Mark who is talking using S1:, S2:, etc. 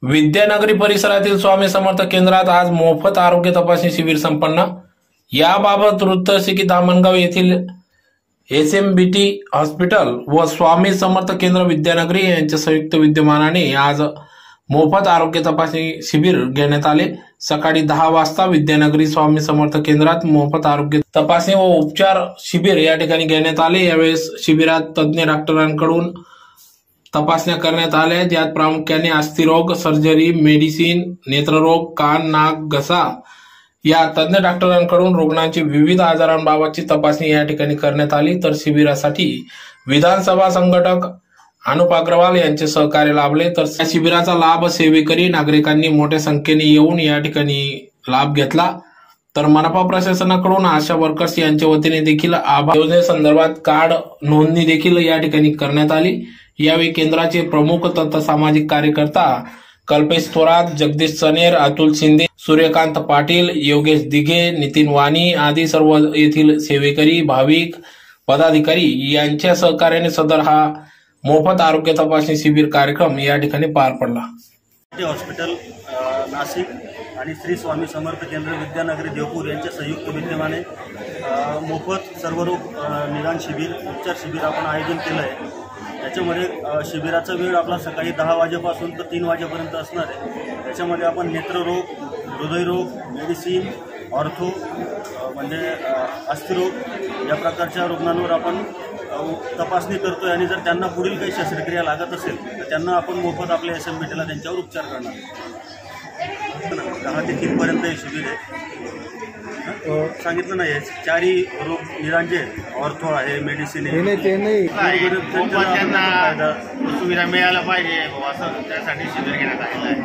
S1: विद्यानगरी परिसरातील स्वामी समर्थ केंद्रात आज मोफत आरोग्य तपासणी शिबिर संपन्न। याबाबत वृत्त असे की धामणगाव येथील SMBT हॉस्पिटल व स्वामी समर्थ केंद्र विद्यानगरी यांच्या संयुक्त विद्यमानाने आज मोफत आरोग्य तपासणी शिबिर घेण्यात आले। सकाळी 10 वाजता विद्यानगरी स्वामी समर्थ केंद्रात मोफत आरोग्य तपासणी व उपचार शिबिर या ठिकाणी घेण्यात आले। यावेळेस शिबिरात तज्ञ डॉक्टरांकडून तपासण्या करण्यात आल्या, ज्यात प्रामुख्याने अस्थिरोग, सर्जरी, मेडिसिन, नेत्ररोग, कान, नाक, घसा या तज्ञ डॉक्टरांकडून रुग्णांची विविध आजारांबाबतची तपासणी या ठिकाणी करण्यात आली। तर शिबिरासाठी विधानसभा संघटक अनुप अग्रवाल यांचे सहकार्य लाभले। तर या शिबिराचा लाभ सेवेकरी नागरिकांनी मोठ्या संख्येने येऊन या ठिकाणी लाभ घेतला। तर मनपा प्रशासनाकडून आशा वर्कर्स यांच्या वतीने देखील आभा योजनेसंदर्भात कार्ड नोंदणी देखील या ठिकाणी करण्यात आली। यावेळी केंद्राचे प्रमुख तथा सामाजिक कार्यकर्ता कल्पेश थोरात, जगदीश चनेर, अतुल शिंदे, सूर्यकांत पाटील, योगेश दिघे, नितीन वाणी आदी सर्व येथील सेवेकरी, भाविक, पदाधिकारी यांच्या सहकार्याने सदर हा मोफत आरोग्य तपासणी शिबिर कार्यक्रम या ठिकाणी पार पडला।
S2: हॉस्पिटल नाशिक आणि श्री स्वामी समर्थ केंद्र विद्यानगरी देवपूर यांच्या संयुक्त विद्यमाने मोफत सर्वरोग निदान शिबिर, उपचार शिबिर आपण आयोजन केलं आहे। याच्यामध्ये शिबिराचा वेळ आपला सकाळी 10 वाजेपासून तर 3 वाजेपर्यंत असणार आहे। त्याच्यामध्ये आपण नेत्ररोग, हृदयरोग, मेडिसिन, ऑर्थो म्हणजे अस्थिरोग या प्रकारच्या रुग्णांवर आपण तपासणी करतोय आणि जर त्यांना पुढील काही शस्त्रक्रिया लागत असेल तर त्यांना आपण मोफत आपल्या SMBTला त्यांच्यावर उपचार करणार। 10 ते 3 पर्यंत हे शिबिर आहे। सांगितलं नाही, 4ही रोग निदान जे ऑर्थो आहे, मेडिसिन आहे,
S3: त्यांना सुविधा मिळायला पाहिजे असं त्यासाठी शिबिर घेण्यात आलेलं आहे।